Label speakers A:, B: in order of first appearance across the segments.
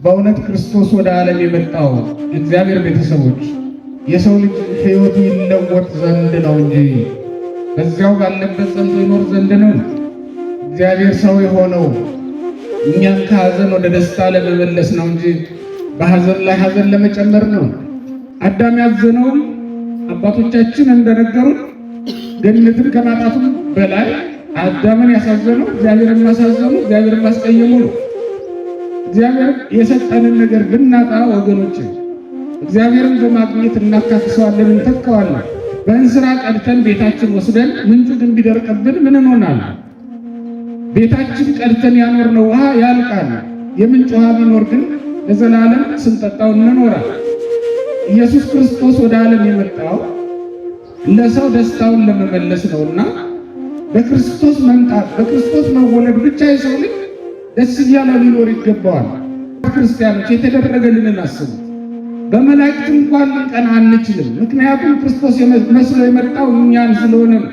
A: በእውነት ክርስቶስ ወደ ዓለም የመጣው እግዚአብሔር ቤተሰቦች የሰው ልጅ ሕይወቱ ይለወጥ ዘንድ ነው እንጂ በዚያው ባለበት ጸንቶ ይኖር ዘንድ ነው። እግዚአብሔር ሰው የሆነው እኛን ከሐዘን ወደ ደስታ ለመመለስ ነው እንጂ በሐዘን ላይ ሐዘን ለመጨመር ነው። አዳም ያዘነውም አባቶቻችን እንደነገሩን ገነትን ከማጣቱም በላይ አዳምን ያሳዘነው እግዚአብሔርን ማሳዘኑ፣ እግዚአብሔርን ማስቀየሙ ነው። እግዚአብሔር የሰጠንን ነገር ብናጣ ወገኖች እግዚአብሔርን በማግኘት እናካክሰዋለን፣ እንተካዋለን። በእንስራ ቀድተን ቤታችን ወስደን ምንጩ ግን ቢደርቅብን ምን እንሆናለን? ቤታችን ቀድተን ያኖርነው ውሃ ያልቃል። የምንጭ ውሃ ቢኖር ግን ለዘላለም ስንጠጣው እንኖራለን። ኢየሱስ ክርስቶስ ወደ ዓለም የመጣው ለሰው ደስታውን ለመመለስ ነውና በክርስቶስ መምጣት በክርስቶስ መወለድ ብቻ የሰው ልጅ ደስ እያለው ሊኖር ይገባዋል። ክርስቲያኖች የተደረገልንን አስቡ። በመላእክት እንኳን ልንቀና አንችልም። ምክንያቱም ክርስቶስ መስሎ የመጣው እኛን ስለሆነ ነው።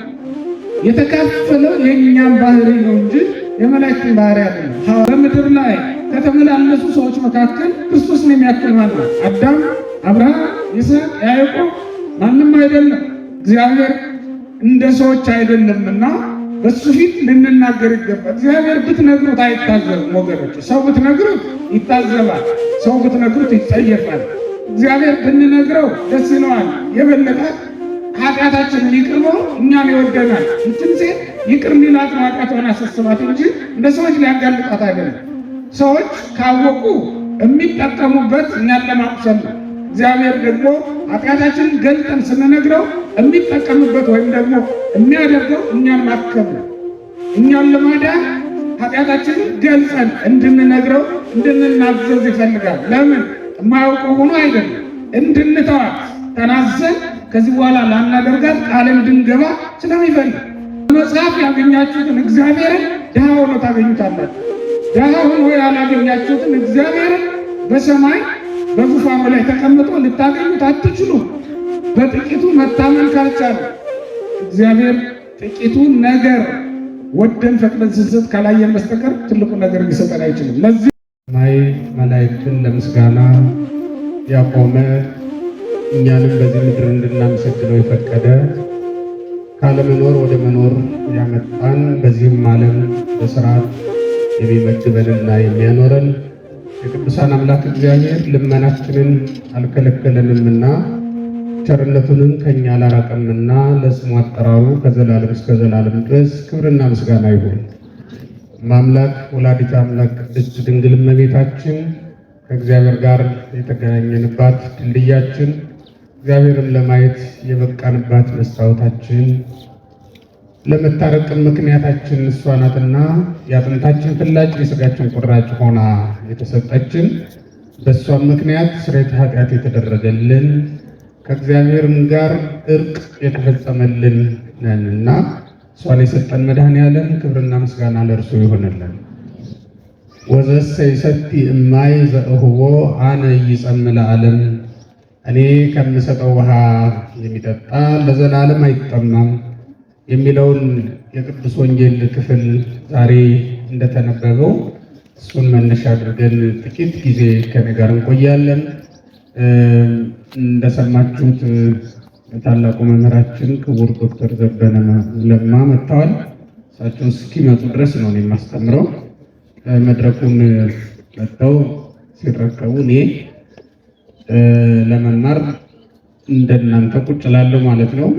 A: የተካፈለው የእኛን ባህሪ ነው እንጂ የመላእክትን ባህሪ አይደለም። በምድር ላይ ከተመላለሱ ሰዎች መካከል ክርስቶስን የሚያክል ማን ነው? አዳም፣ አብርሃም፣ ይስሐቅ፣ ያዕቆብ ማንም አይደለም። እግዚአብሔር እንደ ሰዎች አይደለምና በሱ ፊት ልንናገር ይገባል። እግዚአብሔር ብትነግሩት አይታዘብም ወገኖች። ሰው ብትነግሩት ይታዘባል፣ ሰው ብትነግሩት ይጸየፋል። እግዚአብሔር ብንነግረው ደስ ይለዋል። የበለጠ ኃጢአታችንን ይቅር ብሎ እኛን ይወደናል። ይህችን ሴት ይቅር ሚላት ነው ኃጢአቷን አሳስባት እንጂ እንደ ሰዎች ሊያጋልጣት አይደለም። ሰዎች ካወቁ የሚጠቀሙበት እኛን ለማቁሰል ነው። እግዚአብሔር ደግሞ ኃጢአታችንን ገልጠን ስንነግረው የሚጠቀምበት ወይም ደግሞ የሚያደርገው እኛን ማከም ነው። እኛን ለማዳን ኃጢአታችንን ገልጸን እንድንነግረው እንድንናዘዝ ይፈልጋል። ለምን? የማያውቀው ሆኖ አይደለም፣ እንድንተዋት ተናዘን ከዚህ በኋላ ላናደርጋት ቃል እንድንገባ ስለሚፈልግ። በመጽሐፍ ያገኛችሁትን እግዚአብሔርን ድሃ ሆኖ ታገኙታላችሁ። ድሃ ሆኖ ያላገኛችሁትን እግዚአብሔርን በሰማይ በዙፋኑ ላይ ተቀምጦ ልታገኙት አትችሉም። በጥቂቱ መታመን ካልቻለ እግዚአብሔር ጥቂቱን ነገር ወደን ፈቅደን ስንሰጥ ካላየን በስተቀር ትልቁ ነገር ሊሰጠን አይችልም። ለዚህ ሰማይ መላእክትን ለምስጋና ያቆመ እኛንም በዚህ ምድር እንድናመሰግነው የፈቀደ ካለመኖር ወደ መኖር ያመጣን በዚህም ዓለም በስርዓት የሚመግበንና የሚያኖረን የቅዱሳን አምላክ እግዚአብሔር ልመናችንን አልከለከለንምና ቸርነቱንም ከኛ አላራቀምና ለስሙ አጠራሩ ከዘላለም እስከ ዘላለም ድረስ ክብርና ምስጋና ይሁን። ማምላክ ወላዲተ አምላክ ቅድስት ድንግል እመቤታችን ከእግዚአብሔር ጋር የተገናኘንባት ድልድያችን፣ እግዚአብሔርን ለማየት የበቃንባት መስታወታችን፣ ለመታረቅም ምክንያታችን እሷ ናትና የአጥንታችን ፍላጭ የሥጋችን ቁራጭ ሆና የተሰጠችን በእሷም ምክንያት ስርየተ ኃጢአት የተደረገልን ከእግዚአብሔርም ጋር እርቅ የተፈጸመልን ነንና እሷን የሰጠን መድኃኔዓለም ክብርና ምስጋና ለእርሱ ይሆንልን። ወዘሰ ይሰቲ እማይ ዘእህቦ አነ ይጸም ለዓለም፣ እኔ ከምሰጠው ውሃ የሚጠጣ ለዘላለም አይጠማም የሚለውን የቅዱስ ወንጌል ክፍል ዛሬ እንደተነበበው እሱን መነሻ አድርገን ጥቂት ጊዜ ከኔ ጋር እንቆያለን። እንደሰማችሁት ታላቁ መምህራችን ክቡር ዶክተር ዘበነ ለማ መጥተዋል። እሳቸው እስኪመጡ ድረስ ነው የማስተምረው። መድረኩን መጥተው ሲረከቡ እኔ ለመማር እንደናንተ ቁጭ እላለሁ ማለት ነው።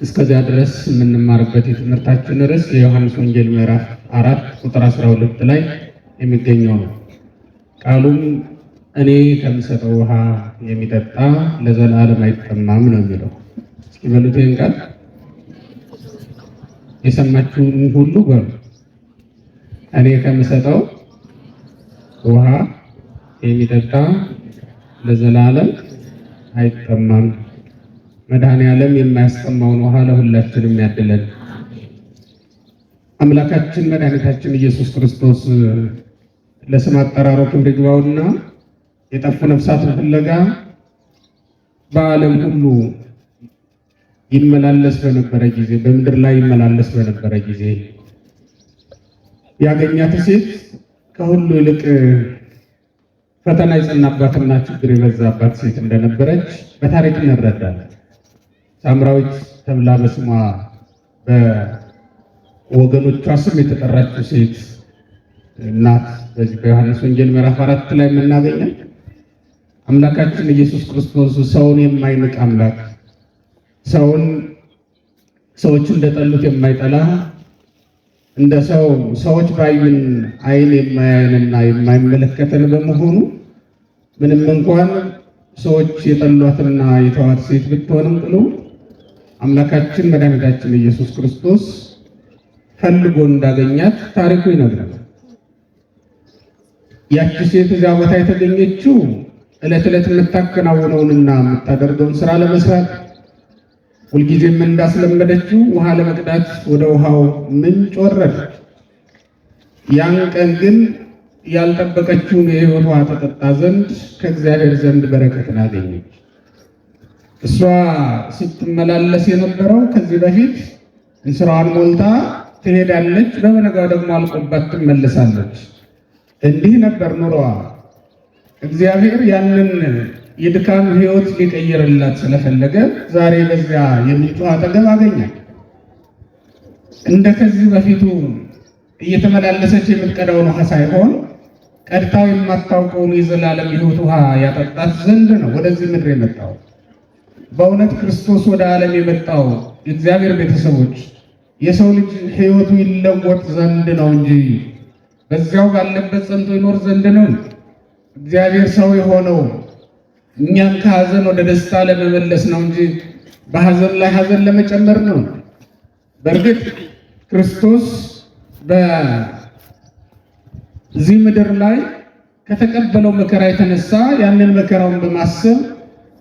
A: እስከዚያ ድረስ የምንማርበት የትምህርታችን ርዕስ የዮሐንስ ወንጌል ምዕራፍ 4 ቁጥር 12 ላይ የሚገኘው ነው። ቃሉም እኔ ከምሰጠው ውሃ የሚጠጣ ለዘላለም አይጠማም ነው የሚለው። እስኪ በሉት ይህን ቃል የሰማችሁን ሁሉ በሉ። እኔ ከምሰጠው ውሃ የሚጠጣ ለዘላለም አይጠማም። መድኃኔዓለም የማያስጠማውን ውሃ ለሁላችንም ያድለን። አምላካችን መድኃኒታችን ኢየሱስ ክርስቶስ ለስም አጠራሩ ክብር ይግባውና የጠፉ ነፍሳትን ፍለጋ በዓለም ሁሉ ይመላለስ በነበረ ጊዜ፣ በምድር ላይ ይመላለስ በነበረ ጊዜ ያገኛት ሴት ከሁሉ ይልቅ ፈተና የጸናባትና ችግር የበዛባት ሴት እንደነበረች በታሪክ እንረዳለን። ሳምራዊት ተብላ በስሟ በወገኖቿ ስም የተጠራችው ሴት እናት በዚህ በዮሐንስ ወንጌል ምዕራፍ 4 ላይ የምናገኘው አምላካችን ኢየሱስ ክርስቶስ ሰውን የማይንቅ አምላክ፣ ሰዎች እንደጠሉት የማይጠላ እንደ ሰዎች ባዩን ዓይን የማያየንና የማይመለከተን በመሆኑ ምንም እንኳን ሰዎች የጠሏትና የተዋት ሴት ብትሆንም ቅሉ አምላካችን መድኃኒታችን ኢየሱስ ክርስቶስ ፈልጎ እንዳገኛት ታሪኩ ይነግረናል። ያቺ ሴት እዚያ ቦታ የተገኘችው ዕለት ዕለት የምታከናውነውንና የምታደርገውን ስራ ለመስራት ሁልጊዜም እንዳስለመደችው ውሃ ለመቅዳት ወደ ውሃው ምንጭ ወረደች። ያን ቀን ግን ያልጠበቀችውን የሕይወት ውሃ ተጠጣ ዘንድ ከእግዚአብሔር ዘንድ በረከትን አገኘች። እሷ ስትመላለስ የነበረው ከዚህ በፊት እንስራዋን ሞልታ ትሄዳለች፣ በበነጋው ደግሞ አልቆባት ትመለሳለች። እንዲህ ነበር ኑሮዋ። እግዚአብሔር ያንን የድካም ሕይወት ሊቀይርላት ስለፈለገ ዛሬ በዚያ የምንጭ ውሃ አጠገብ አገኛት። እንደ ከዚህ በፊቱ እየተመላለሰች የምትቀዳውን ውሃ ሳይሆን ቀድታው የማታውቀውን የዘላለም ሕይወት ውሃ ያጠጣት ዘንድ ነው ወደዚህ ምድር የመጣው። በእውነት ክርስቶስ ወደ ዓለም የመጣው የእግዚአብሔር ቤተሰቦች የሰው ልጅ ሕይወቱ ይለወጥ ዘንድ ነው እንጂ በዚያው ባለበት ጸንቶ ይኖር ዘንድ ነው። እግዚአብሔር ሰው የሆነው እኛን ከሐዘን ወደ ደስታ ለመመለስ ነው እንጂ በሐዘን ላይ ሐዘን ለመጨመር ነው። በእርግጥ ክርስቶስ በዚህ ምድር ላይ ከተቀበለው መከራ የተነሳ ያንን መከራውን በማሰብ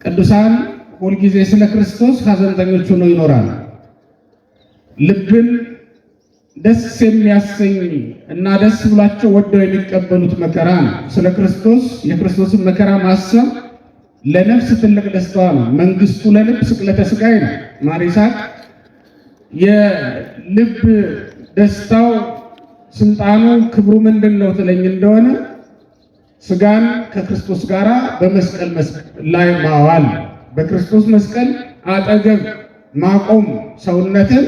A: ቅዱሳን ሁልጊዜ ስለ ክርስቶስ ሐዘንተኞች ሆነው ይኖራል። ልብን ደስ የሚያሰኝ እና ደስ ብሏቸው ወደው የሚቀበሉት መከራ ነው። ስለ ክርስቶስ የክርስቶስን መከራ ማሰብ ለነፍስ ትልቅ ደስታ ነው። መንግስቱ ለልብ ስቅለተ ሥጋይ ነው። ማር ይስሐቅ የልብ ደስታው ስልጣኑ ክብሩ ምንድን ነው ትለኝ እንደሆነ ሥጋን ከክርስቶስ ጋር በመስቀል ላይ ማዋል፣ በክርስቶስ መስቀል አጠገብ ማቆም ሰውነትን፣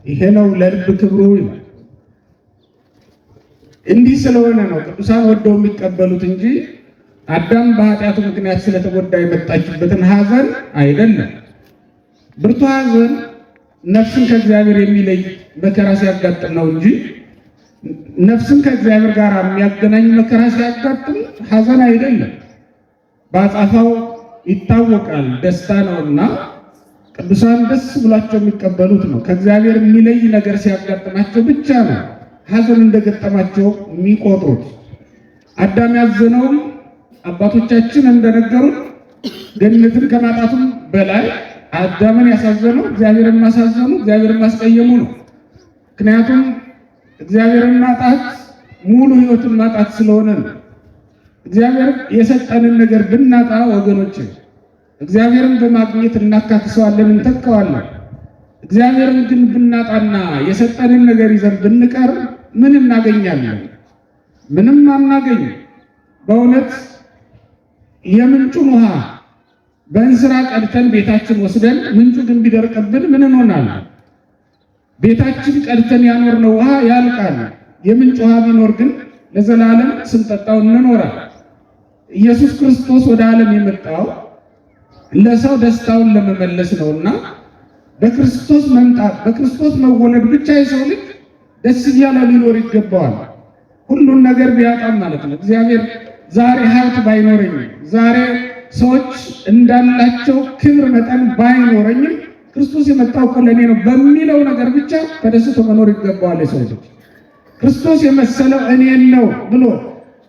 A: ይሄ ነው ለልብ ክብሩ ይላል። እንዲህ ስለሆነ ነው ቅዱሳን ወደው የሚቀበሉት እንጂ አዳም በኃጢአቱ ምክንያት ስለተጎዳ የመጣችበትን ሐዘን አይደለም። ብርቱ ሐዘን ነፍስን ከእግዚአብሔር የሚለይ መከራ ሲያጋጥም ነው እንጂ ነፍስን ከእግዚአብሔር ጋር የሚያገናኝ መከራ ሲያጋጥም ሐዘን አይደለም። በአጻፋው ይታወቃል፣ ደስታ ነውና ቅዱሳን ደስ ብሏቸው የሚቀበሉት ነው። ከእግዚአብሔር የሚለይ ነገር ሲያጋጥማቸው ብቻ ነው ሐዘን እንደገጠማቸው የሚቆጥሩት። አዳም ያዘነውም አባቶቻችን እንደነገሩን ገነትን ከማጣቱም በላይ አዳምን ያሳዘነው እግዚአብሔርን ማሳዘኑ፣ እግዚአብሔርን ማስቀየሙ ነው። ምክንያቱም እግዚአብሔርን ማጣት ሙሉ ሕይወትን ማጣት ስለሆነ ነው። እግዚአብሔር የሰጠንን ነገር ብናጣ ወገኖች እግዚአብሔርን በማግኘት እናካክሰዋለን፣ እንተካዋለን። እግዚአብሔርን ግን ብናጣና የሰጠንን ነገር ይዘን ብንቀር ምን እናገኛለን? ምንም አናገኝ። በእውነት የምንጩን ውሃ በእንስራ ቀድተን ቤታችን ወስደን ምንጩ ግን ቢደርቅብን ምን እንሆናለን? ቤታችን ቀድተን ያኖርነው ውሃ ያልቃል። የምንጭ ውሃ ቢኖር ግን ለዘላለም ስንጠጣው እንኖራለን። ኢየሱስ ክርስቶስ ወደ ዓለም የመጣው ለሰው ደስታውን ለመመለስ ነውና በክርስቶስ መምጣት በክርስቶስ መወለድ ብቻ የሰው ልጅ ደስ እያለ ሊኖር ይገባዋል። ሁሉን ነገር ቢያጣም ማለት ነው። እግዚአብሔር ዛሬ ሀብት ባይኖረኝ፣ ዛሬ ሰዎች እንዳላቸው ክብር መጠን ባይኖረኝም ክርስቶስ የመጣው እኮ ለእኔ ነው በሚለው ነገር ብቻ ተደስቶ መኖር ይገባዋል። የሰው ልጅ ክርስቶስ የመሰለው እኔን ነው ብሎ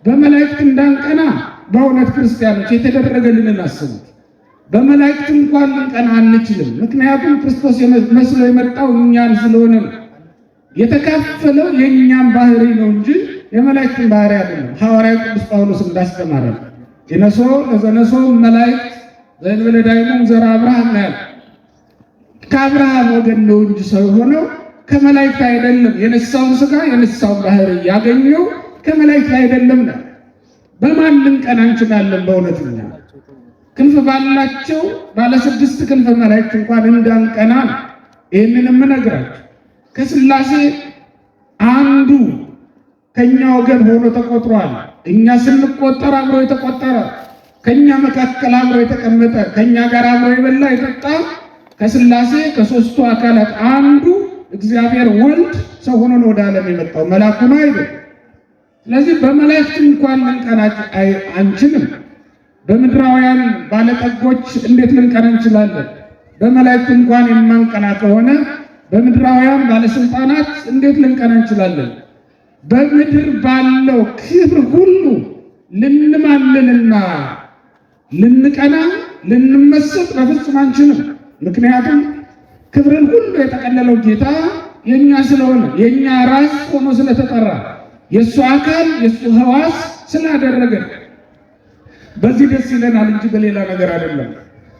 A: በመላእክት እንዳንቀና በእውነት ክርስቲያኖች የተደረገልንን አስቡት። በመላእክት እንኳን ልንቀና አንችልም። ምክንያቱም ክርስቶስ መስሎ የመጣው እኛን ስለሆነ ነው። የተካፈለው የእኛን ባህሪ ነው እንጂ የመላእክትን ባህሪ አይደለም። ሐዋርያው ቅዱስ ጳውሎስ እንዳስተማረ የነሶ ለዘነሶ መላእክት ዘእንበለ ዳይሞም ዘራ አብርሃም ነው። ከአብርሃም ወገን ነው እንጂ ሰው የሆነው ከመላእክት አይደለም። የነሳውን ሥጋ የነሳውን ባህሪ ያገኘው ከመላእክት አይደለም ነው። በማን ልንቀና እንችላለን? በእውነተኛ ክንፍ ባላቸው ባለ 6 ክንፍ መላእክት እንኳን እንዳንቀና ይህንን የምነግራችሁ ከሥላሴ አንዱ ከኛ ወገን ሆኖ ተቆጥሯል። እኛ ስንቆጠር አብሮ የተቆጠረ ከኛ መካከል አብሮ የተቀመጠ ከኛ ጋር አብሮ የበላ የጠጣ ከሥላሴ ከሦስቱ አካላት አንዱ እግዚአብሔር ወልድ ሰው ሆኖ ወደ ዓለም የመጣው መልአኩ ነው አይደል? ስለዚህ በመላእክት እንኳን ልንቀና አንችልም። በምድራውያን ባለጠጎች እንዴት ልንቀና እንችላለን? በመላእክት እንኳን የማንቀና ከሆነ በምድራውያን ባለስልጣናት እንዴት ልንቀና እንችላለን? በምድር ባለው ክብር ሁሉ ልንማልልና ልንቀና ልንመሰጥ በፍጹም አንችልም። ምክንያቱም ክብርን ሁሉ የጠቀለለው ጌታ የኛ ስለሆነ የኛ ራስ ሆኖ ስለተጠራ የሱ አካል የሱ ሕዋስ ስላደረገ በዚህ ደስ ይለናል እንጂ በሌላ ነገር አይደለም።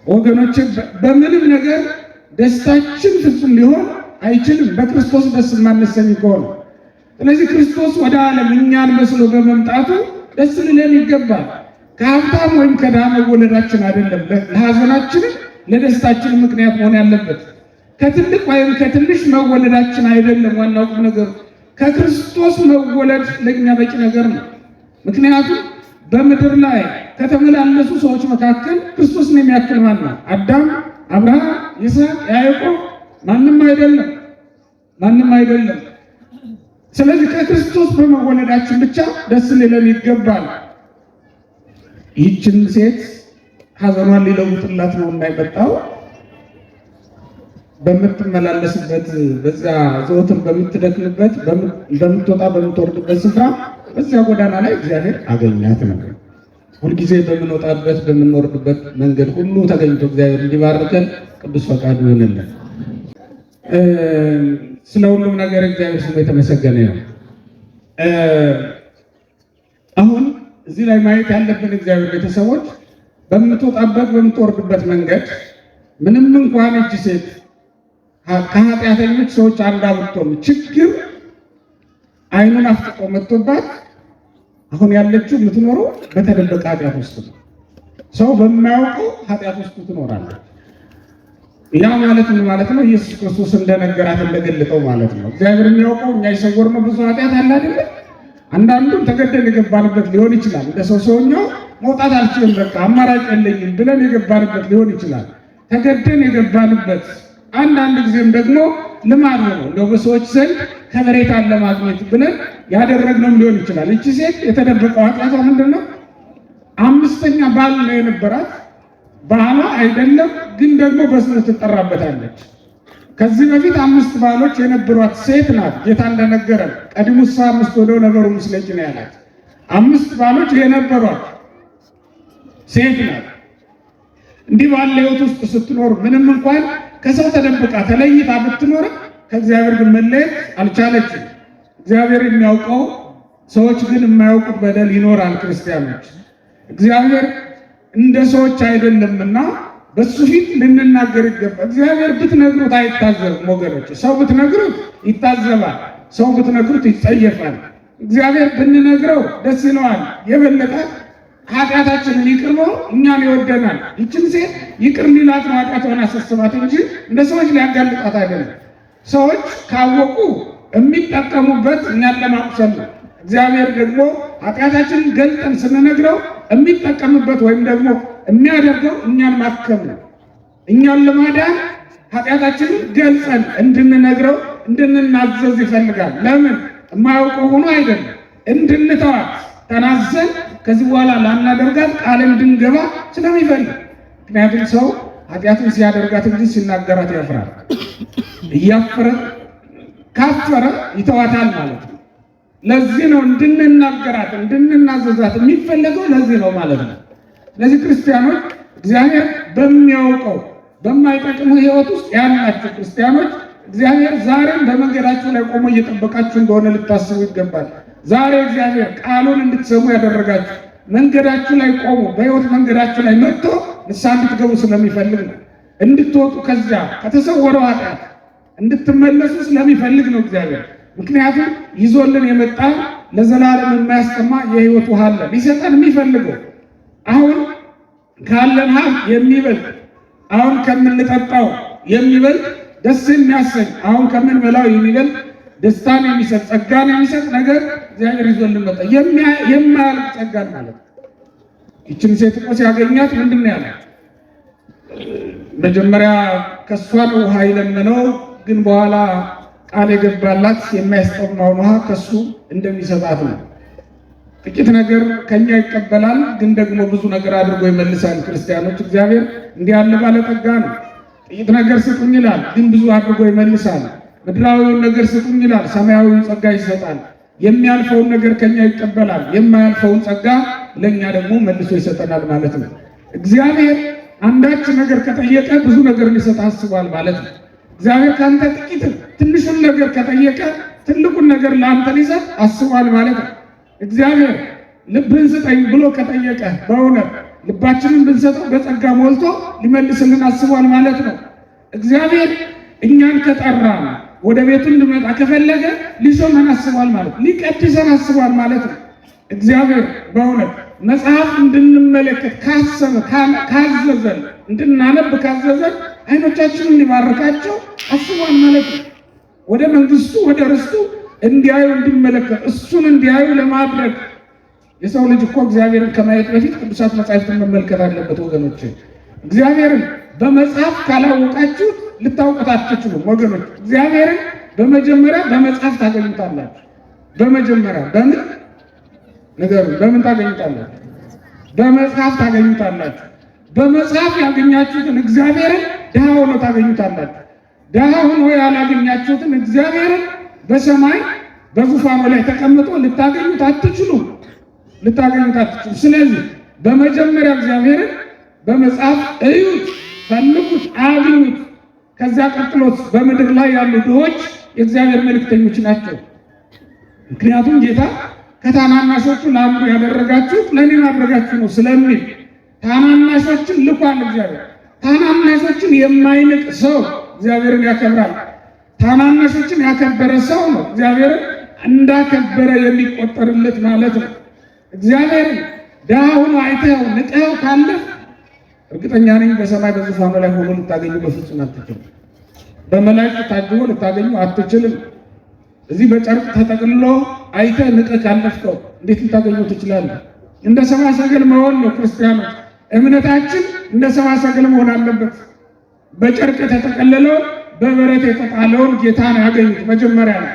A: ወገኖች በምንም ነገር ደስታችን ፍጹም ሊሆን አይችልም በክርስቶስ ደስ የማንሰኝ ከሆነ። ስለዚህ ክርስቶስ ወደ ዓለም እኛን መስሎ በመምጣቱ ደስ ሊለን ይገባል። ከሀብታም ወይም ከድሃ መወለዳችን አይደለም ለሐዘናችን ለደስታችን ምክንያት መሆን ያለበት። ከትልቅ ወይም ከትንሽ መወለዳችን አይደለም። ዋናው ቁም ነገር ከክርስቶስ መወለድ ለኛ በቂ ነገር ነው። ምክንያቱም በምድር ላይ ከተመላለሱ ሰዎች መካከል ክርስቶስን የሚያክል ማን ነው? አዳም፣ አብርሃም፣ ይስሐቅ፣ ያዕቆብ ማንም አይደለም፣ ማንም አይደለም። ስለዚህ ከክርስቶስ በመወለዳችን ብቻ ደስ ሊለን ይገባል። ይህችን ሴት ሐዘኗን ሊለውጥላት ነው የማይመጣው። በምትመላለስበት በዛ ዘወትር በምትደክምበት በምትወጣ በምትወርድበት ስፍራ በዚያ ጎዳና ላይ እግዚአብሔር አገኛት ነው። ሁልጊዜ በምንወጣበት በምንወርድበት መንገድ ሁሉ ተገኝቶ እግዚአብሔር እንዲባርከን ቅዱስ ፈቃዱ ይሁንልን። ስለ ሁሉም ነገር እግዚአብሔር ስሙ የተመሰገነ ነው። አሁን እዚህ ላይ ማየት ያለብን እግዚአብሔር ቤተሰቦች በምትወጣበት በምትወርድበት መንገድ ምንም እንኳን እቺ ሴት ከኃጢአተኞች ሰዎች አንዷ ብትሆን ችግር አይኑን አፍጥጦ መጥቶባት አሁን ያለችው የምትኖረው በተደበቀ ኃጢአት ውስጥ ነው። ሰው በማያውቀው ኃጢአት ውስጥ ትኖራለች። ያ ማለት ምን ማለት ነው? ኢየሱስ ክርስቶስ እንደነገራት እንደገለጠው ማለት ነው። እግዚአብሔር የሚያውቀው እኛ የሰወርነው ብዙ ኃጢአት አለ አይደል? አንዳንዱን ተገደን የገባንበት ሊሆን ይችላል። እንደ ሰውኛው መውጣት አልችልም በቃ አማራጭ የለኝም ብለን የገባንበት ሊሆን ይችላል። ተገደን የገባንበት አንዳንድ ጊዜም ደግሞ ልማድ ሆኖ እንደው በሰዎች ዘንድ ከበሬታን ለማግኘት ብለን ያደረግነው ሊሆን ይችላል። እቺ ሴት የተደበቀው ኃጢአቷ ምንድነው? 5ኛ ባል ነው የነበራት። ባሏ አይደለም ግን ደግሞ በስሙ ትጠራበታለች። ከዚህ በፊት 5 ባሎች የነበሯት ሴት ናት። ጌታ እንደነገረን ቀድሙሳ 5 ወደው ነገሩ ምስለጭ ነው ያላት። 5 ባሎች የነበሯት ሴት ናት። እንዲህ ባለ ሕይወት ውስጥ ስትኖር ምንም እንኳን ከሰው ተደብቃ ተለይታ ብትኖር ከእግዚአብሔር ግን መለየት አልቻለችም። እግዚአብሔር የሚያውቀው ሰዎች ግን የማያውቁት በደል ይኖራል። ክርስቲያኖች እግዚአብሔር እንደ ሰዎች አይደለምና በሱ ፊት ልንናገር ይገባል። እግዚአብሔር ብትነግሩት አይታዘብም ወገኖች። ሰው ብትነግሩት ይታዘባል፣ ሰው ብትነግሩት ይጸየፋል። እግዚአብሔር ብንነግረው ደስ ይለዋል። የበለጠ ኃጢአታችንን ይቅር ነው እኛን ይወደናል። ይችን ሴት ይቅር ሊላት ነው ኃጢአቷን አሳስባት እንጂ እንደ ሰዎች ሊያጋልጣት አይደለም። ሰዎች ካወቁ የሚጠቀሙበት እኛን ለማቁሰል ነው። እግዚአብሔር ደግሞ ኃጢአታችንን ገልጠን ስንነግረው የሚጠቀምበት ወይም ደግሞ የሚያደርገው እኛን ማከም ነው። እኛን ለማዳን ኃጢአታችንን ገልጸን እንድንነግረው እንድንናዘዝ ይፈልጋል። ለምን? የማያውቀው ሆኖ አይደለም፣ እንድንተዋት ተናዘን ከዚህ በኋላ ላናደርጋት ቃል እንድንገባ ስለሚፈልግ። ምክንያቱም ሰው ኃጢአቱን ሲያደርጋት እንጂ ሲናገራት ያፍራል። እያፈረ ካፈረ ይተዋታል ማለት ነው። ለዚህ ነው እንድንናገራት እንድንናዘዛት የሚፈለገው ለዚህ ነው ማለት ነው። ስለዚህ ክርስቲያኖች እግዚአብሔር በሚያውቀው በማይጠቅሙ ሕይወት ውስጥ ያላችሁ ክርስቲያኖች እግዚአብሔር ዛሬም በመንገዳችሁ ላይ ቆሞ እየጠበቃችሁ እንደሆነ ልታስቡ ይገባል። ዛሬ እግዚአብሔር ቃሉን እንድትሰሙ ያደረጋችሁ መንገዳችሁ ላይ ቆሞ በሕይወት መንገዳችሁ ላይ መጥቶ ንስሐ እንድትገቡ ስለሚፈልግ ነው። እንድትወጡ ከዚያ ከተሰወረው ኃጢአት እንድትመለሱ ስለሚፈልግ ነው እግዚአብሔር። ምክንያቱም ይዞልን የመጣ ለዘላለም የማያስጠማ የሕይወት ውሃ አለ ሊሰጠን የሚፈልገው። አሁን ካለን ሀብት የሚበልጥ አሁን ከምንጠጣው የሚበልጥ ደስ የሚያሰኝ አሁን ከምንበላው የሚበልጥ ደስታን የሚሰጥ ጸጋን የሚሰጥ ነገር እግዚአብሔር ይዞልን መጣ። የማያልቅ ጸጋን ማለት ነው። ይችን ሴት እኮ ሲያገኛት ምንድን ነው ያለው? መጀመሪያ ከሷ ነው ውሃ የለመነው፣ ግን በኋላ ቃል የገባላት የማያስጠማውን ውሃ ከሱ እንደሚሰጣት ነው። ጥቂት ነገር ከኛ ይቀበላል፣ ግን ደግሞ ብዙ ነገር አድርጎ ይመልሳል። ክርስቲያኖች እግዚአብሔር እንዲህ ያለ ባለጠጋ ነው። ጥቂት ነገር ስጡኝ ይላል፣ ግን ብዙ አድርጎ ይመልሳል። ምድራዊውን ነገር ስጡኝ ይላል፣ ሰማያዊውን ጸጋ ይሰጣል። የሚያልፈውን ነገር ከኛ ይቀበላል፣ የማያልፈውን ጸጋ ለኛ ደግሞ መልሶ ይሰጠናል ማለት ነው። እግዚአብሔር አንዳች ነገር ከጠየቀ ብዙ ነገር ሊሰጥ አስቧል ማለት ነው። እግዚአብሔር ካንተ ጥቂት ትንሹን ነገር ከጠየቀ ትልቁን ነገር ለአንተ ሊሰጥ አስቧል ማለት ነው። እግዚአብሔር ልብህን ስጠኝ ብሎ ከጠየቀ በእውነት ልባችንን ብንሰጠው በጸጋ ሞልቶ ሊመልስልን አስቧል ማለት ነው። እግዚአብሔር እኛን ከጠራ ወደ ቤቱ እንድመጣ ከፈለገ ሊሾመን አስቧል ማለት ነው። ሊቀድሰን አስቧል ማለት ነው። እግዚአብሔር በእውነት መጽሐፍ እንድንመለከት ካሰበ ካዘዘን እንድናነብ ካዘዘን አይኖቻችንን ሊባርካቸው አስቧል ማለት ነው። ወደ መንግስቱ ወደ ርስቱ እንዲያዩ እንዲመለከት እሱን እንዲያዩ ለማድረግ የሰው ልጅ እኮ እግዚአብሔርን ከማየት በፊት ቅዱሳት መጻሕፍትን መመልከት አለበት ወገኖች። እግዚአብሔርን በመጽሐፍ ካላወቃችሁ ልታውቁት አትችሉም ወገኖች። እግዚአብሔርን በመጀመሪያ በመጽሐፍ ታገኙታላችሁ። በመጀመሪያ በምን ነገር በምን ታገኙታላችሁ? በመጽሐፍ ታገኙታላችሁ። በመጽሐፍ ያገኛችሁትን እግዚአብሔርን ድሃ ሆኖ ታገኙታላችሁ። ድሃ ሆኖ ያላገኛችሁትን እግዚአብሔርን በሰማይ በዙፋኑ ላይ ተቀምጦ ልታገኙት አትችሉም። ስለዚህ በመጀመሪያ እግዚአብሔርን በመጽሐፍ እዩት፣ ፈልጉት፣ አግኙት። ከዚያ ቀጥሎት በምድር ላይ ያሉ ድሆች የእግዚአብሔር መልእክተኞች ናቸው። ምክንያቱም ጌታ ከታናናሾቹ ለአንዱ ያደረጋችሁት ለእኔ ማድረጋችሁ ነው ስለሚል ታናናሾችን ልኳል እግዚአብሔር። ታናናሾችን የማይንቅ ሰው እግዚአብሔርን ያከብራል። ታናናሾችን ያከበረ ሰው ነው እግዚአብሔርን እንዳከበረ የሚቆጠርለት ማለት ነው። እግዚአብሔርን ድሃ ሆኖ አይተኸው ንቀኸው ካለፍ እርግጠኛ ነኝ በሰማይ በዙፋኑ ላይ ሆኖ ልታገኙ በፍጹም አትችልም። በመላእክት ታጅቦ ልታገኙ አትችልም። እዚህ በጨርቅ ተጠቅልሎ አይተህ ንቀህ ካለፍከው እንዴት ልታገኙ ትችላለህ? እንደ ሰብአ ሰገል መሆን ነው ክርስቲያኖች። እምነታችን እንደ ሰብአ ሰገል መሆን አለበት። በጨርቅ የተጠቀለለውን በበረት የተጣለውን ጌታን ያገኙት መጀመሪያ ነው።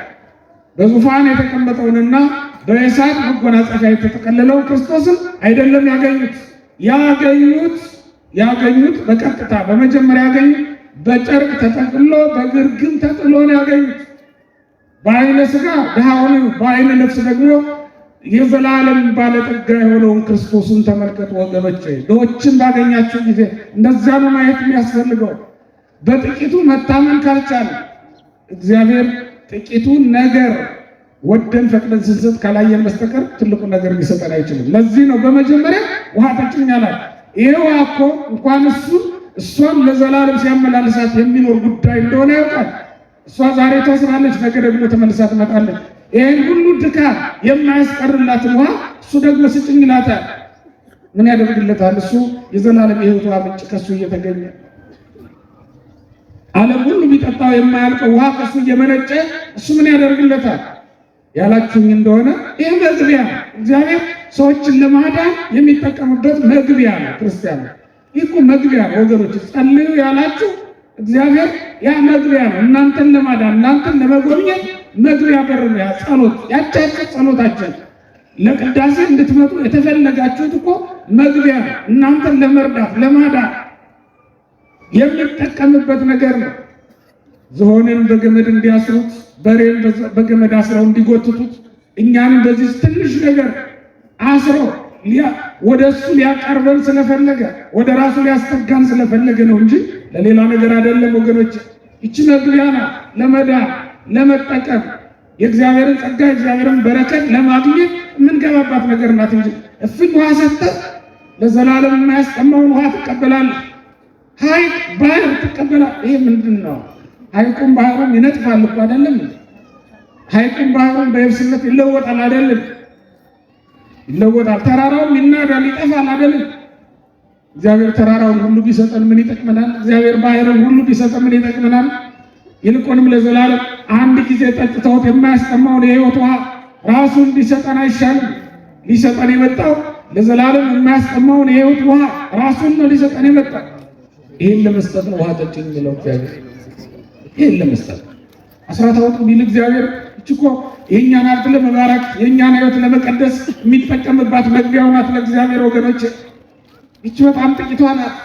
A: በዙፋን የተቀመጠውንና በእሳት መጎናጸፊያ የተጠቀለለውን ክርስቶስን አይደለም ያገኙት በቀጥታ በመጀመሪያ ያገኙት በጨርቅ ተጠቅልሎ በግርግም ተጥሎ ነው ያገኙት። በአይነ ሥጋ ድሃውን በአይነ ነፍስ ደግሞ የዘላለም ባለጠጋ የሆነውን ክርስቶስን ተመልከቱ ወገኖቼ። ድሆችን ባገኛችሁ ጊዜ እንደዛ ነው ማየት የሚያስፈልገው። በጥቂቱ መታመን ካልቻለ እግዚአብሔር ጥቂቱን ነገር ወደን ፈቅደን ስንሰጥ ካላየን በስተቀር ትልቁን ነገር ሊሰጠን አይችልም። ለዚህ ነው በመጀመሪያ ውሃ ጠጭኝ አላት። ይሄ ውሃ እኮ እንኳን እሷን ለዘላለም ሲያመላልሳት የሚኖር ጉዳይ እንደሆነ ያውቃል። እሷ ዛሬ ተወስናለች፣ ነገ ደግሞ ተመልሳ ትመጣለች። ይህን ሁሉ ድካም የማያስቀርላትን ውሃ እሱ ደግሞ ስጭኝ ይላታል። ምን ያደርግለታል? እሱ የዘላለም የሕይወት ውሃ ምንጭ ከሱ እየተገኘ ዓለም ሁሉ ቢጠጣው የማያልቀው ውሃ ከሱ እየመነጨ እሱ ምን ያደርግለታል ያላችሁኝ እንደሆነ ይህ መግቢያ ነው። እግዚአብሔር ሰዎችን ለማዳን የሚጠቀምበት መግቢያ ነው። ክርስቲያን ይህ እኮ መግቢያ ነው ወገኖች። ጸልዩ ያላችሁ እግዚአብሔር ያ መግቢያ ነው። እናንተን ለማዳን እናንተን ለመጎብኘት መግቢያ በር ነው። ያ ጸሎት ያቻችሁ ጸሎታችን ለቅዳሴ እንድትመጡ የተፈለጋችሁት እኮ መግቢያ ነው። እናንተን ለመርዳት ለማዳን የሚጠቀምበት ነገር ነው። ዝሆንን በገመድ እንዲያስሩት፣ በሬን በገመድ አስረው እንዲጎትቱት፣ እኛንም በዚህ ትንሽ ነገር አስረው ወደ እሱ ሊያቀርበን ስለፈለገ ወደ ራሱ ሊያስጠጋን ስለፈለገ ነው እንጂ ለሌላ ነገር አይደለም ወገኖች። ይቺ መግቢያ ናት ለመዳን ለመጠቀም የእግዚአብሔርን ጸጋ የእግዚአብሔርን በረከት ለማግኘት የምንገባባት ነገር ናት እንጂ እፍኝ ውሃ ሰጥተህ ለዘላለም የማያስጠማውን ውሃ ትቀበላለህ። ሐይቅ ባህር ትቀበላለህ። ይሄ ምንድን ነው? ሐይቁም ባህሩም ይነጥፋል እኮ አይደለም። ሐይቁም ባህሩም በየብስነት ይለወጣል አይደለም? ይለወጣል። ተራራውም ይናዳል፣ ይጠፋል አይደለም? እግዚአብሔር ተራራውን ሁሉ ቢሰጠን ምን ይጠቅመናል? እግዚአብሔር ባህርን ሁሉ ቢሰጠን ምን ይጠቅመናል? ይልቁንም ለዘላለም አንድ ጊዜ ጠጥተውት የማያስጠማውን የሕይወት ውሃ ራሱን ቢሰጠን አይሻልም? ሊሰጠን የመጣው ለዘላለም የማያስጠማውን የሕይወት ውሃ ራሱን ነው ሊሰጠን የመጣው። ይህን ለመስጠት ነው ውሃ ጠጪኝ የሚለው እግዚአብሔር። ይህን ለመስጠት አስራት አውጡ ቢል እግዚአብሔር እኮ የእኛን ሀብት ለመባረክ የእኛን ሕይወት ለመቀደስ የሚጠቀምባት መግቢያው ናት ለእግዚአብሔር ወገኖች። ይቺ በጣም ጥቂቷ ናት።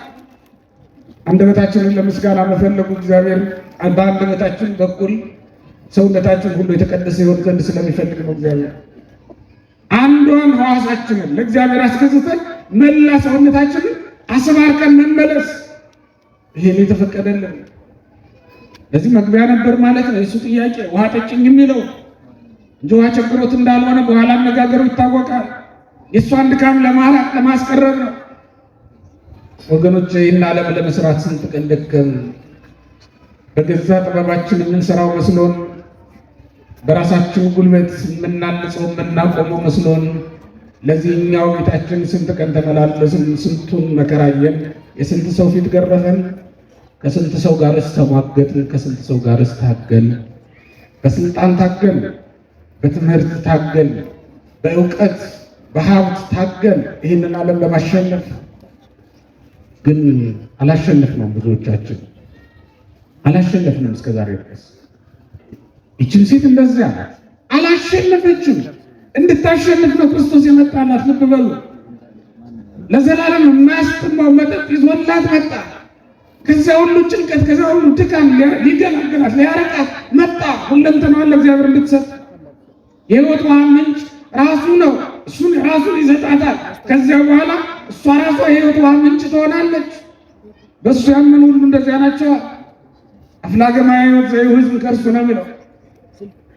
A: አንደበታችንን ለምስጋና መፈለጉ እግዚአብሔር በአንደበታችን በኩል ሰውነታችን ሁሉ የተቀደሰ ይሆን ዘንድ ስለሚፈልግ ነው እግዚአብሔር። አንዷን ሕዋሳችንን ለእግዚአብሔር አስገዝተን መላ ሰውነታችንን አስባርከን መመለስ ይሄን የተፈቀደልን ለዚህ መግቢያ ነበር ማለት ነው። የሱ ጥያቄ ውሃ ጠጭኝ የሚለው እንጂ ውሃ ቸግሮት እንዳልሆነ በኋላ አነጋገሩ ይታወቃል። የእሷን ድካም ለማራቅ ለማስቀረብ ነው። ወገኖች ይህን ዓለም ለመስራት ስንት ቀን ደከምን። በገዛ ጥበባችን የምንሰራው መስሎን፣ በራሳችን ጉልበት የምናንጸው የምናቆመው መስሎን ለዚህኛው ቤታችን ስንት ቀን ተመላለስን፣ ስንቱን መከራየን፣ የስንት ሰው ፊት ገረፈን፣ ከስንት ሰው ጋር ተሟገትን፣ ከስንት ሰው ጋር ታገል፣ በስልጣን ታገል፣ በትምህርት ታገል፣ በእውቀት በሀብት ታገል ይህንን ዓለም ለማሸነፍ ግን አላሸነፍነውም። ብዙዎቻችን አላሸነፍንም እስከዛሬ ድረስ። ይችን ሴት እንደዚያ አላሸነፈችም። እንድታሸንፍ ነው ክርስቶስ የመጣላት። ልብ በሉ። ለዘላለም የማያስጥማው መጠጥ ይዞላት መጣ። ከዚያ ሁሉ ጭንቀት፣ ከዚያ ሁሉ ድካም ሊገላገላት ሊያረቃት መጣ። ሁለንተናዋን ለእግዚአብሔር እንድትሰጥ የሕይወት ውሃ ምንጭ ራሱ ነው። እሱን ራሱን ይሰጣታል። ከዚያ በኋላ እሷ ራሷ የሕይወት ውሃ ምንጭ ትሆናለች። በእሱ ያመኑ ሁሉ እንደዚያ ናቸው። አፍላገማ ሕይወት ሕዝብ ከእርሱ ነው የሚለው።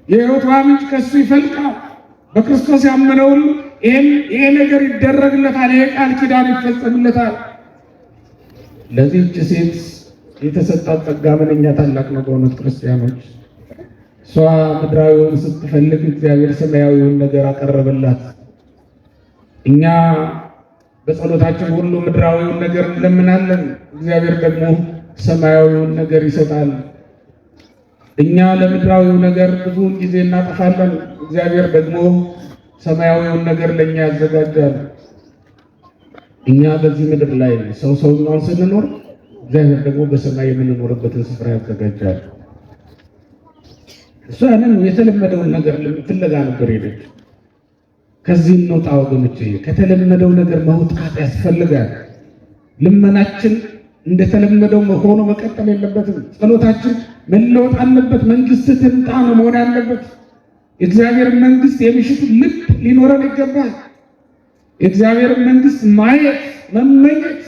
A: የሕይወት ውሃ ምንጭ ከእሱ ይፈልቃል። በክርስቶስ ያመነ ሁሉ ይሄ ነገር ይደረግለታል። ይሄ ቃል ኪዳን ይፈጸምለታል። ለዚህች ሴት የተሰጣት ጸጋ ምንኛ ታላቅ ነው በእውነት ክርስቲያኖች። እሷ ምድራዊውን ስትፈልግ እግዚአብሔር ሰማያዊውን ነገር አቀረበላት። እኛ በጸሎታችን ሁሉ ምድራዊውን ነገር እንለምናለን፣ እግዚአብሔር ደግሞ ሰማያዊውን ነገር ይሰጣል። እኛ ለምድራዊው ነገር ብዙ ጊዜ እናጠፋለን፣ እግዚአብሔር ደግሞ ሰማያዊውን ነገር ለእኛ ያዘጋጃል። እኛ በዚህ ምድር ላይ ሰውኛውን ስንኖር እግዚአብሔር ደግሞ በሰማይ የምንኖርበትን ስፍራ ያዘጋጃል። እሷ ያንን የተለመደውን ነገር ፍለጋ ነበር ሄደች። ከዚህ እንውጣ ወገኖች፣ ከተለመደው ነገር መውጣት ያስፈልጋል። ልመናችን እንደተለመደው ሆኖ መቀጠል የለበትም። ጸሎታችን መለወጥ አለበት። መንግስት ትምጣ ነው መሆን ያለበት። የእግዚአብሔር መንግስት የሚሽት ልብ ሊኖረን ይገባል። የእግዚአብሔር መንግስት ማየት፣ መመኘት፣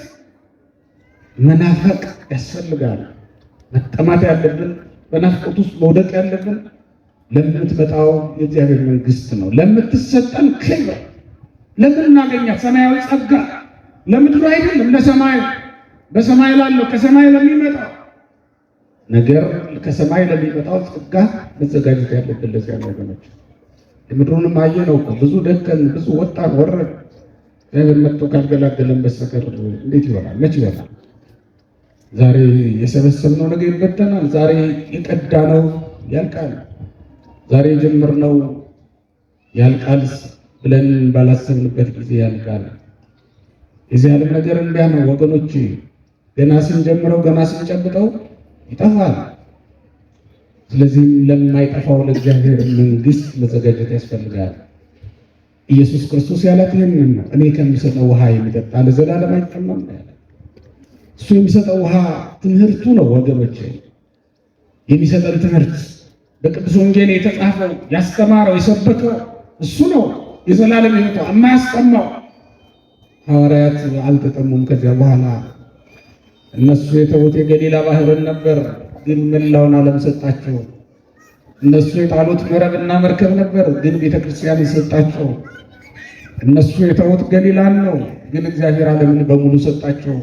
A: መናፈቅ ያስፈልጋል። መጠማት ያለብን በናፍቆት ውስጥ መውደቅ ያለብን ለምትመጣው የእግዚአብሔር መንግስት ነው። ለምትሰጠን ክብር፣ ለምናገኛት ሰማያዊ ጸጋ፣ ለምድሩ አይደለም ለሰማዩ፣ በሰማይ ላለው ከሰማይ ለሚመጣው ነገር፣ ከሰማይ ለሚመጣው ጸጋ መዘጋጀት ያለብን ለዚያ ነገሮች። የምድሩንም አየነው እኮ ብዙ ደከም፣ ብዙ ወጣን ወረድ። እግዚአብሔር መጥቶ ካልገላገለን በስተቀር እንዴት ይሆናል? መች ይሆናል? ዛሬ የሰበሰብነው ነገር ይበተናል። ዛሬ የቀዳነው ያልቃል። ዛሬ የጀመርነው ያልቃል ብለን ባላሰብንበት ጊዜ ያልቃል። የዚህ ዓለም ነገር እንዲያ ነው ወገኖች። ገና ስንጀምረው ገና ስንጨብጠው ይጠፋል። ስለዚህም ለማይጠፋው ለእግዚአብሔር መንግስት መዘጋጀት ያስፈልጋል። ኢየሱስ ክርስቶስ ያላት ይህንን ነው። እኔ ከሚሰጠው ውሃ የሚጠጣ ለዘላለም አይጠማም ያለ። እሱ የሚሰጠው ውሃ ትምህርቱ ነው ወገኖች። የሚሰጠን ትምህርት በቅዱስ ወንጌል የተጻፈው ያስተማረው የሰበከው እሱ ነው። የዘላለም ሕይወት የማያስጠማው። ሐዋርያት አልተጠሙም። ከዚያ በኋላ እነሱ የተዉት የገሊላ ባህርን ነበር፣ ግን መላውን ዓለም ሰጣቸው። እነሱ የጣሉት መረብና መርከብ ነበር፣ ግን ቤተክርስቲያን ሰጣቸው። እነሱ የተዉት ገሊላን ነው፣ ግን እግዚአብሔር ዓለምን በሙሉ ሰጣቸው።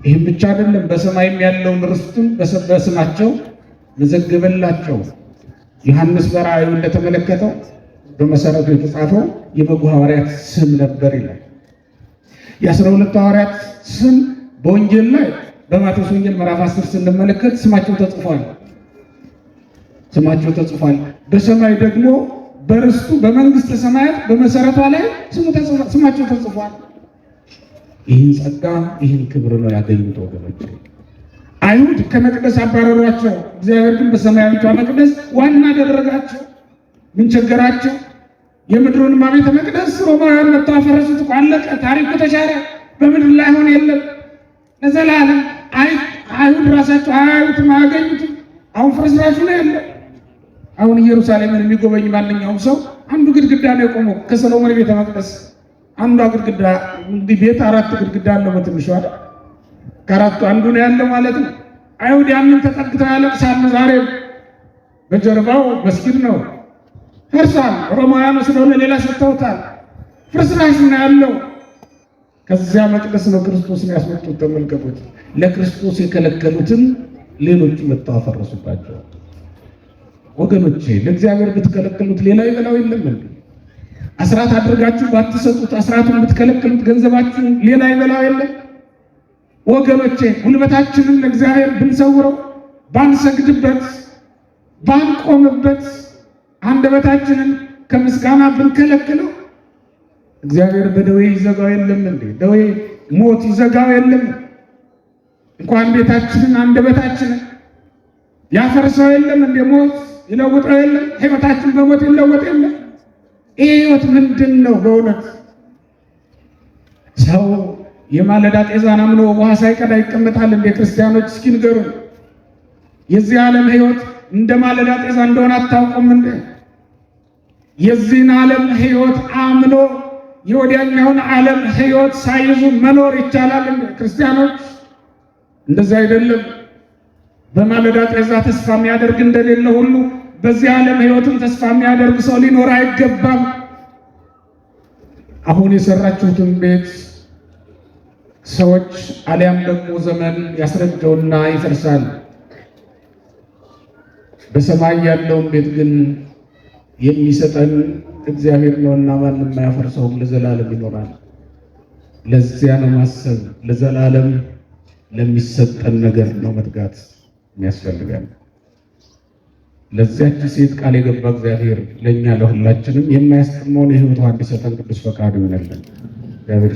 A: ይህም ብቻ አይደለም፣ በሰማይም ያለውን ርስቱን በስማቸው መዘገበላቸው። ዮሐንስ በራእዩ እንደተመለከተው በመሰረቱ የተጻፈው የበጉ ሐዋርያት ስም ነበር ይላል። የ12 ሐዋርያት ስም በወንጌል ላይ በማቴዎስ ወንጌል ምዕራፍ 10 ስንመለከት ስማቸው ተጽፏል። በሰማይ ደግሞ በርስቱ በመንግስተ ሰማያት በመሰረቷ ላይ ስማቸው ተጽፏል። ይህን ጸጋ ይህን ክብር ነው ያገኙት ወገኖች። አይሁድ ከመቅደስ አባረሯቸው፣ እግዚአብሔር ግን በሰማያዊቷ መቅደስ ዋና አደረጋቸው። ምን ቸገራቸው? የምድሩን ቤተ መቅደስ ሮማውያን መጥተው አፈረሱት። አለቀ፣ ታሪኩ ተሻረ። በምድር ላይ ሆነ የለም ለዘላለም። አይሁድ ራሳቸው አያዩትም፣ አያገኙትም። አሁን ፍርስራሹ ነው ያለ። አሁን ኢየሩሳሌምን የሚጎበኝ ማንኛውም ሰው አንዱ ግድግዳ ነው የቆመው ከሰሎሞን ቤተ መቅደስ አንዷ ግድግዳ። እንዲህ ቤት 4 ግድግዳ አለው በትንሹ አይደል? ከአራቱ አንዱ ነው ያለው ማለት ነው። አይሁድ ያንን ተጠግተው ያለቅሳሉ። ዛሬ በጀርባው መስጊድ ነው ፈርሷል። ሮማውያኑ ስለሆነ ሌላ ሰጥተውታል። ፍርስራሽ ነው ያለው። ከዚያ መቅደስ ነው ክርስቶስን ያስመጡት። ተመልከቱት። ለክርስቶስ የከለከሉትን ሌሎቹ መጥተው አፈረሱባቸው። ወገኖቼ ለእግዚአብሔር ብትከለከሉት ሌላ ይበላው የለም እንዴ? አስራት አድርጋችሁ ባትሰጡት፣ አስራቱን ብትከለከሉት ገንዘባችሁ ሌላ ይበላው የለም? ወገኖቼ ጉልበታችንን ለእግዚአብሔር ብንሰውረው፣ ባንሰግድበት፣ ባንቆምበት፣ አንደበታችንን ከምስጋና ብንከለክለው እግዚአብሔር በደዌ ይዘጋው የለም እንዴ? ደዌ ሞት ይዘጋው የለም? እንኳን ቤታችንን አንደበታችንን ያፈርሰው የለም እንዴ? ሞት ይለውጠው የለም? ሕይወታችን በሞት ይለወጥ የለም? ይህ ሕይወት ምንድን ነው? በእውነት ሰው የማለዳ ጤዛን አምኖ ውሃ ሳይቀዳ ይቀመጣል እንዴ? ክርስቲያኖች እስኪ ንገሩን። የዚህ ዓለም ሕይወት እንደ ማለዳ ጤዛ እንደሆነ አታውቁም እንዴ? የዚህን ዓለም ሕይወት አምኖ የወዲያኛውን ዓለም ሕይወት ሳይዙ መኖር ይቻላል እንዴ? ክርስቲያኖች እንደዛ አይደለም። በማለዳ ጤዛ ተስፋ የሚያደርግ እንደሌለ ሁሉ በዚህ ዓለም ሕይወትን ተስፋ የሚያደርግ ሰው ሊኖር አይገባም። አሁን የሰራችሁትን ቤት ሰዎች አሊያም ደግሞ ዘመን ያስረጀውና ይፈርሳል። በሰማይ ያለውን ቤት ግን የሚሰጠን እግዚአብሔር ነውና ማንም የማያፈርሰውም ለዘላለም ይኖራል። ለዚያ ነው ማሰብ፣ ለዘላለም ለሚሰጠን ነገር ነው መትጋት የሚያስፈልገን። ለዚያች ሴት ቃል የገባ እግዚአብሔር ለእኛ ለሁላችንም የማያስቀመውን የሕይወት ውሃ እንዲሰጠን ቅዱስ ፈቃዱ ይሆነልን። እግዚአብሔር